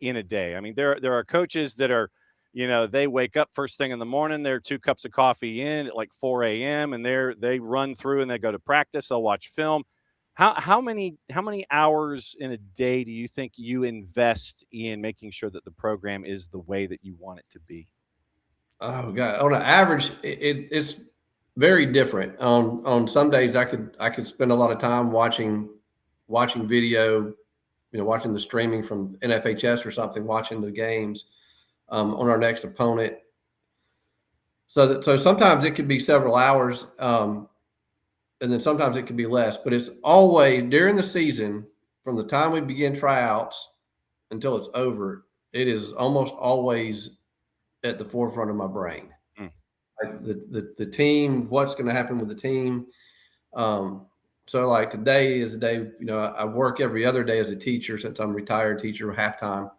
in a day, I mean, there are coaches that are, they wake up first thing in the morning, they're 2 cups of coffee in at like 4 a.m. and they run through and they go to practice. They'll watch film. How many hours in a day do you think you invest in making sure that the program is the way that you want it to be? Oh God, on an average, it's very different. On some days, I could spend a lot of time watching video, watching the streaming from NFHS or something, watching the games on our next opponent. So sometimes it could be several hours, and then sometimes it could be less. But it's always during the season, from the time we begin tryouts until it's over, it is almost always at the forefront of my brain. Like the team, what's going to happen with the team. So like today is a day, I work every other day as a teacher since I'm a retired teacher half-time.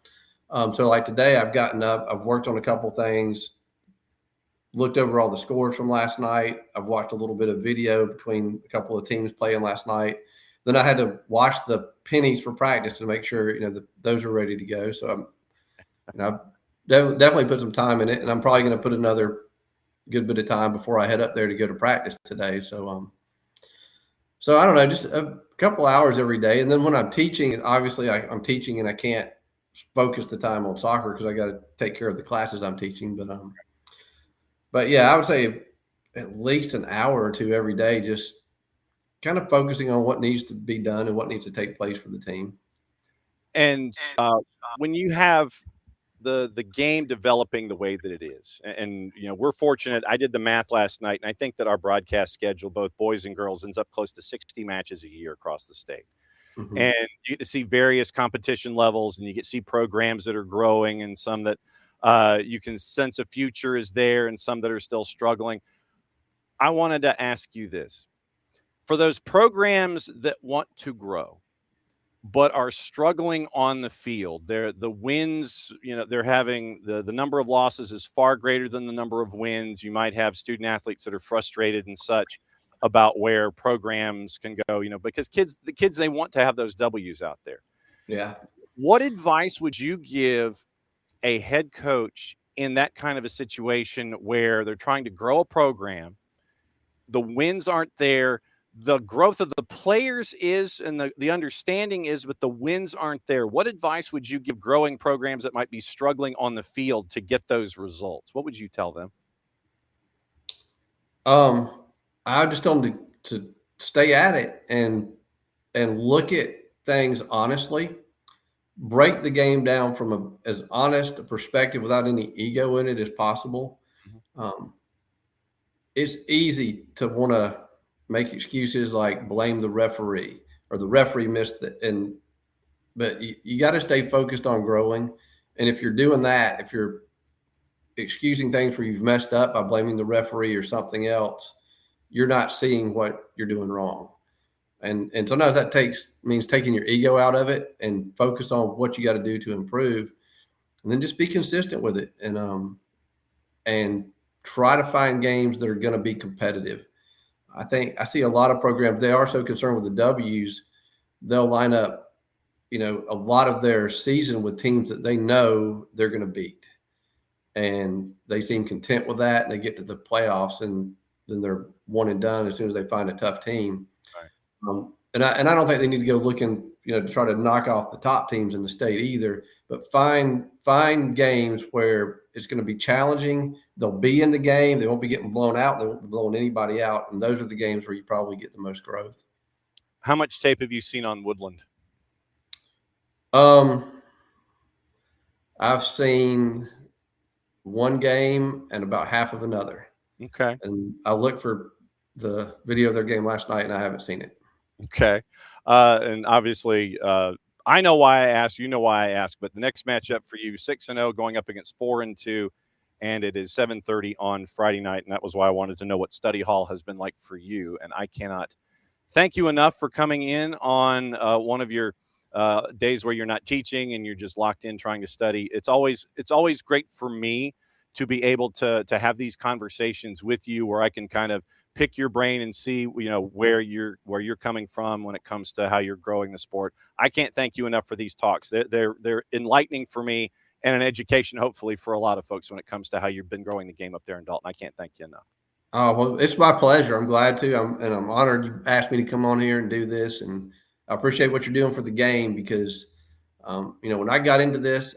So like today I've gotten up, I've worked on a couple things, looked over all the scores from last night. I've watched a little bit of video between a couple of teams playing last night. Then I had to watch the pennies for practice to make sure, those are ready to go. So I've definitely put some time in it, and I'm probably going to put another good bit of time before I head up there to go to practice today. So I don't know, just a couple hours every day. And then when I'm teaching, obviously I'm teaching and I can't focus the time on soccer because I got to take care of the classes I'm teaching. But yeah, I would say at least an hour or two every day, just kind of focusing on what needs to be done and what needs to take place for the team. And when you have the game developing the way that it is, and we're fortunate. I did the math last night, and I think that our broadcast schedule, both boys and girls, ends up close to 60 matches a year across the state. Mm-hmm. And you get to see various competition levels, and you get to see programs that are growing and some that you can sense a future is there and some that are still struggling. I wanted to ask you this. For those programs that want to grow but are struggling on the field, the wins, they're having the number of losses is far greater than the number of wins. You might have student athletes that are frustrated and such about where programs can go, because the kids, they want to have those W's out there. Yeah. What advice would you give a head coach in that kind of a situation where they're trying to grow a program, the wins aren't there, the growth of the players is, and the understanding is, but the wins aren't there? What advice would you give growing programs that might be struggling on the field to get those results? What would you tell them? I would just tell them to stay at it and look at things honestly, break the game down from as honest a perspective without any ego in it as possible. It's easy to want to make excuses like blame the referee or the referee missed it. But you got to stay focused on growing. And if you're doing that, if you're excusing things where you've messed up by blaming the referee or something else, you're not seeing what you're doing wrong. And sometimes that means taking your ego out of it and focus on what you got to do to improve, and then just be consistent with it and try to find games that are going to be competitive. I think I see a lot of programs, they are so concerned with the W's, they'll line up, a lot of their season with teams that they know they're going to beat. And they seem content with that. And they get to the playoffs and then they're one and done as soon as they find a tough team. Right. And I don't think they need to go looking, to try to knock off the top teams in the state either, but find games where it's going to be challenging. They'll be in the game. They won't be getting blown out. They won't be blowing anybody out. And those are the games where you probably get the most growth. How much tape have you seen on Woodland? I've seen one game and about half of another. Okay. And I looked for the video of their game last night and I haven't seen it. Okay. And obviously, I know why I asked, why I asked, but the next matchup for you, 6-0 going up against 4-2, and it is 7:30 on Friday night. And that was why I wanted to know what study hall has been like for you. And I cannot thank you enough for coming in on one of your days where you're not teaching and you're just locked in trying to study. It's always great for me to be able to have these conversations with you where I can kind of pick your brain and see, where you're coming from when it comes to how you're growing the sport. I can't thank you enough for these talks. They're enlightening for me and an education, hopefully, for a lot of folks when it comes to how you've been growing the game up there in Dalton. I can't thank you enough. Oh, well, it's my pleasure. I'm glad to. I'm honored you asked me to come on here and do this. And I appreciate what you're doing for the game because, when I got into this,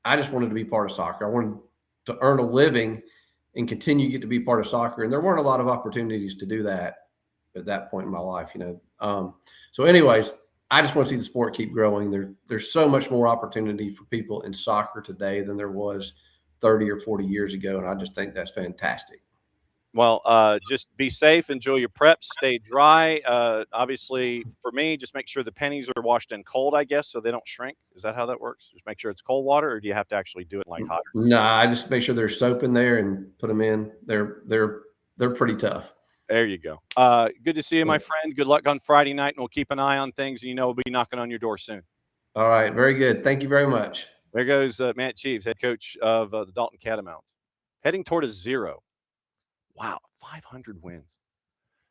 I just wanted to be part of soccer. I wanted to earn a living and continue to get to be part of soccer. And there weren't a lot of opportunities to do that at that point in my life, So anyways, I just want to see the sport keep growing. There's so much more opportunity for people in soccer today than there was 30 or 40 years ago. And I just think that's fantastic. Well, just be safe, enjoy your preps, stay dry. Obviously, for me, just make sure the pennies are washed in cold, I guess, so they don't shrink. Is that how that works? Just make sure it's cold water, or do you have to actually do it like hot? No, I just make sure there's soap in there and put them in. They're pretty tough. There you go. Good to see you, my friend. Good luck on Friday night, and we'll keep an eye on things. We'll be knocking on your door soon. All right, very good. Thank you very much. There goes Matt Cheaves, head coach of the Dalton Catamounts, heading toward a 0. Wow, 500 wins.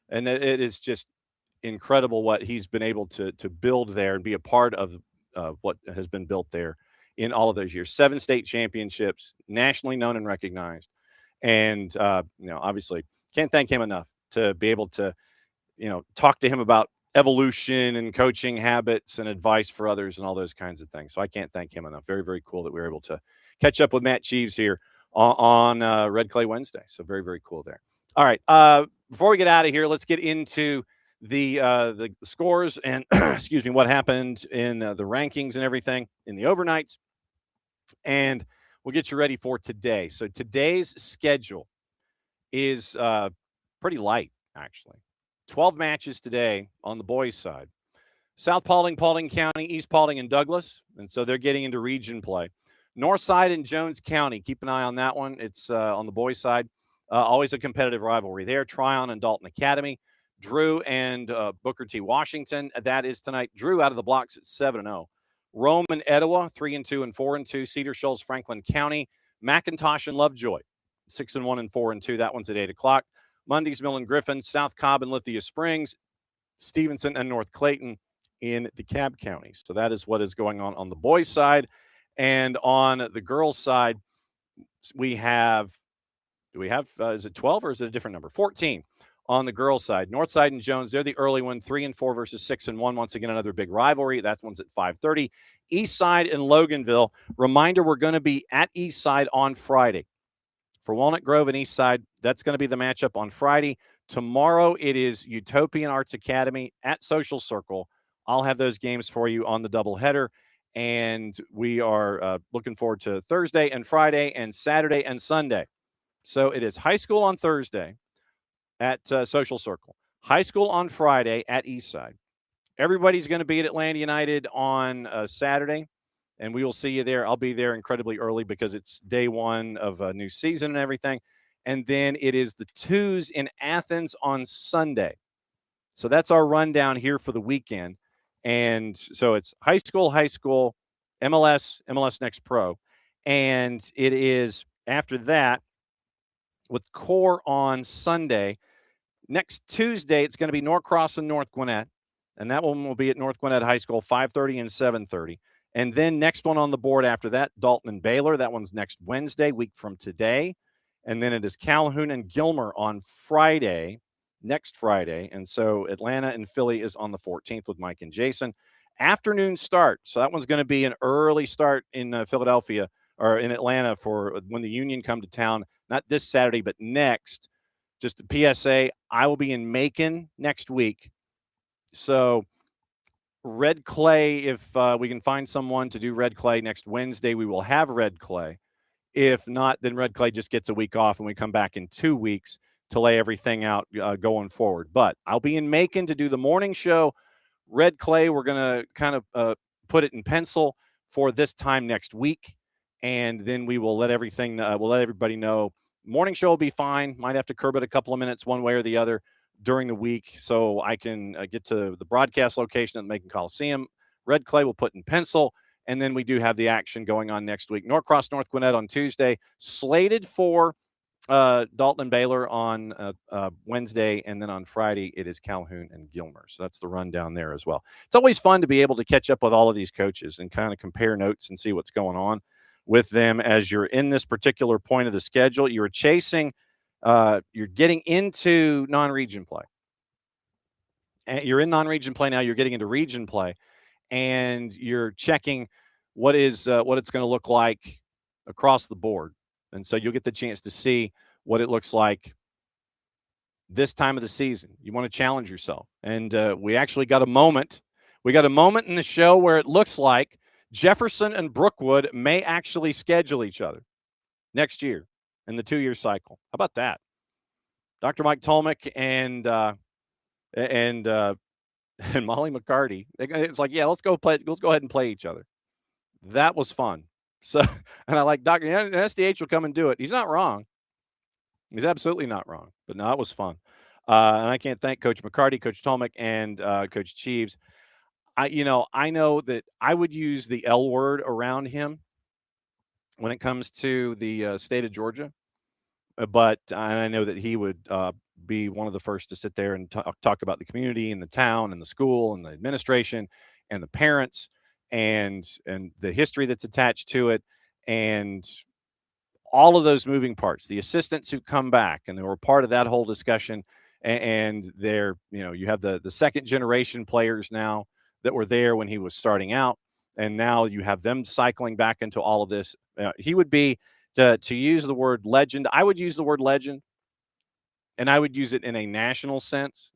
And it is just incredible what he's been able to build there and be a part of what has been built there in all of those years. 7 state championships, nationally known and recognized. And, obviously can't thank him enough to be able to, talk to him about evolution and coaching habits and advice for others and all those kinds of things. So I can't thank him enough. Very, very cool that we were able to catch up with Matt Cheaves here on Red Clay Wednesday. So very, very cool there. All right. Before we get out of here, let's get into the scores and excuse me, what happened in the rankings and everything in the overnights. And we'll get you ready for today. So today's schedule is pretty light, actually. 12 matches today on the boys' side. South Paulding, Paulding County, East Paulding, and Douglas. And so they're getting into region play. Northside and Jones County, keep an eye on that one. It's on the boys' side. Always a competitive rivalry there. Tryon and Dalton Academy. Drew and Booker T. Washington. That is tonight. Drew out of the blocks at 7-0. Rome and Etowah, 3-2 and 4-2. Cedar Shoals, Franklin County. McIntosh and Lovejoy, 6-1 and 4-2. That one's at 8 o'clock. Mondays, Mill and Griffin. South Cobb and Lithia Springs. Stevenson and North Clayton in DeKalb County. So that is what is going on the boys' side. And on the girls' side, we have, is it 12 or is it a different number? 14 on the girls' side. Northside and Jones, they're the early one, 3-4 versus 6-1. Once again, another big rivalry. That one's at 5:30. Eastside and Loganville. Reminder, we're going to be at Eastside on Friday. For Walnut Grove and Eastside, that's going to be the matchup on Friday. Tomorrow, it is Utopian Arts Academy at Social Circle I'll have those games for you on the doubleheader. And we are looking forward to Thursday and Friday and Saturday and Sunday. So it is high school on Thursday at Social Circle, high school on Friday at Eastside. Everybody's going to be at Atlanta United on Saturday, and we will see you there. I'll be there incredibly early because it's day one of a new season and everything. And then it is the twos in Athens on Sunday. So that's our rundown here for the weekend. And so it's high school, MLS, MLS Next Pro. And it is after that with core on Sunday. Next Tuesday, it's going to be Norcross and North Gwinnett. And that one will be at North Gwinnett High School, 5:30 and 7:30. And then next one on the board after that, Dalton and Baylor. That one's next Wednesday, week from today. And then it is Calhoun and Gilmer on Friday, next Friday. And so Atlanta and Philly is on the 14th with Mike and Jason. Afternoon start. So that one's going to be an early start in Philadelphia or in Atlanta for when the Union come to town, not this Saturday, but next. Just a PSA, I will be in Macon next week. So red clay, if we can find someone to do red clay next Wednesday, we will have red clay. If not, then red clay just gets a week off and we come back in 2 weeks to lay everything out going forward. But I'll be in Macon to do the morning show. Red clay, we're going to kind of put it in pencil for this time next week. And then we will let we'll let everybody know. Morning show will be fine. Might have to curb it a couple of minutes one way or the other during the week so I can get to the broadcast location at the Macon Coliseum. Red clay we'll put in pencil. And then we do have the action going on next week. Norcross, North Gwinnett on Tuesday. Slated for Dalton and Baylor on Wednesday. And then on Friday, it is Calhoun and Gilmer. So that's the rundown there as well. It's always fun to be able to catch up with all of these coaches and kind of compare notes and see what's going on with them as you're in this particular point of the schedule. You're chasing, you're getting into non-region play. And you're in non-region play now. You're getting into region play. And you're checking what it's going to look like across the board. And so you'll get the chance to see what it looks like this time of the season. You want to challenge yourself. And we actually got a moment. We got a moment in the show where it looks like Jefferson and Brookwood may actually schedule each other next year in the 2-year cycle. How about that? Dr. Mike Tolmich and Molly McCarty. It's like, yeah, let's go ahead and play each other. That was fun. So, and I like Dr. SDH will come and do it. He's not wrong. He's absolutely not wrong. But no, it was fun. And I can't thank Coach McCarty, Coach Tolmich, and Coach Cheaves. I know that I would use the L word around him when it comes to the state of Georgia. But I know that he would be one of the first to sit there and talk about the community and the town and the school and the administration and the parents and the history that's attached to it and all of those moving parts, the assistants who come back and they were part of that whole discussion. And they're, you have the second generation players now that were there when he was starting out. And now you have them cycling back into all of this. He would be, to use the word legend, I would use the word legend. And I would use it in a national sense,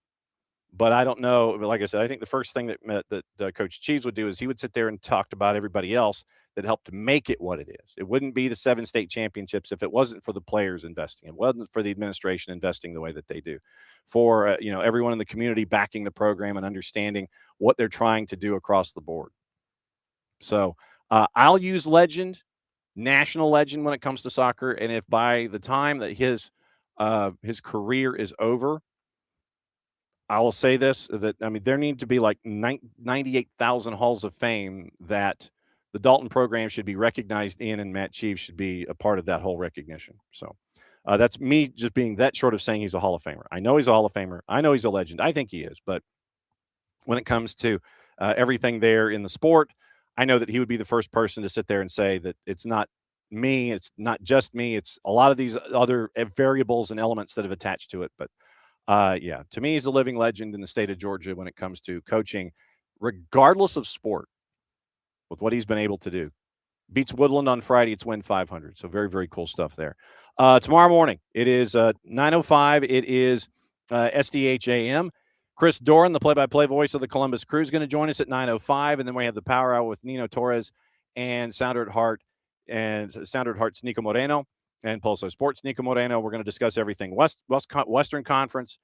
but I don't know. But like I said, I think the first thing that Coach Cheaves would do is he would sit there and talk about everybody else that helped make it what it is. It wouldn't be the 7 state championships if it wasn't for the players investing. It wasn't for the administration investing the way that they do. For everyone in the community backing the program and understanding what they're trying to do across the board. So I'll use legend, national legend when it comes to soccer. And if by the time that his career is over, I will say this, that, there need to be like 98,000 halls of fame that the Dalton program should be recognized in, and Matt Cheaves should be a part of that whole recognition. So that's me just being that short of saying he's a Hall of Famer. I know he's a Hall of Famer. I know he's a legend. I think he is. But when it comes to everything there in the sport, I know that he would be the first person to sit there and say that it's not me. It's not just me. It's a lot of these other variables and elements that have attached to it. But to me, he's a living legend in the state of Georgia when it comes to coaching, regardless of sport, with what he's been able to do. Beats Woodland on Friday. It's win 500. So very, very cool stuff there. Tomorrow morning, it is 9:05. It is SDH AM. Chris Doran, the play-by-play voice of the Columbus Crew, is going to join us at 9:05, and then we have the Power Hour with Nino Torres and Sounder at Heart's Nico Moreno and Pulso Sports Nico Moreno. We're going to discuss everything Western Conference,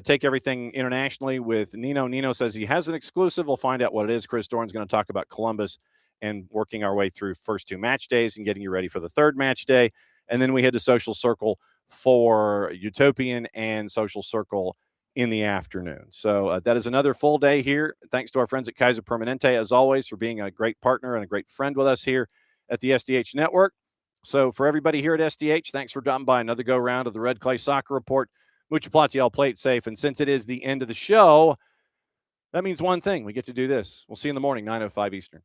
take everything internationally with Nino. Nino says he has an exclusive. We'll find out what it is. Chris Doran's going to talk about Columbus and working our way through first 2 match days and getting you ready for the 3rd match day. And then we head to Social Circle for Utopian and Social Circle in the afternoon. So that is another full day here. Thanks to our friends at Kaiser Permanente, as always, for being a great partner and a great friend with us here at the SDH Network. So for everybody here at SDH, thanks for dropping by another go-round of the Red Clay Soccer Report. Mucho Platiel, play it safe. And since it is the end of the show, that means one thing. We get to do this. We'll see you in the morning, 9:05 Eastern.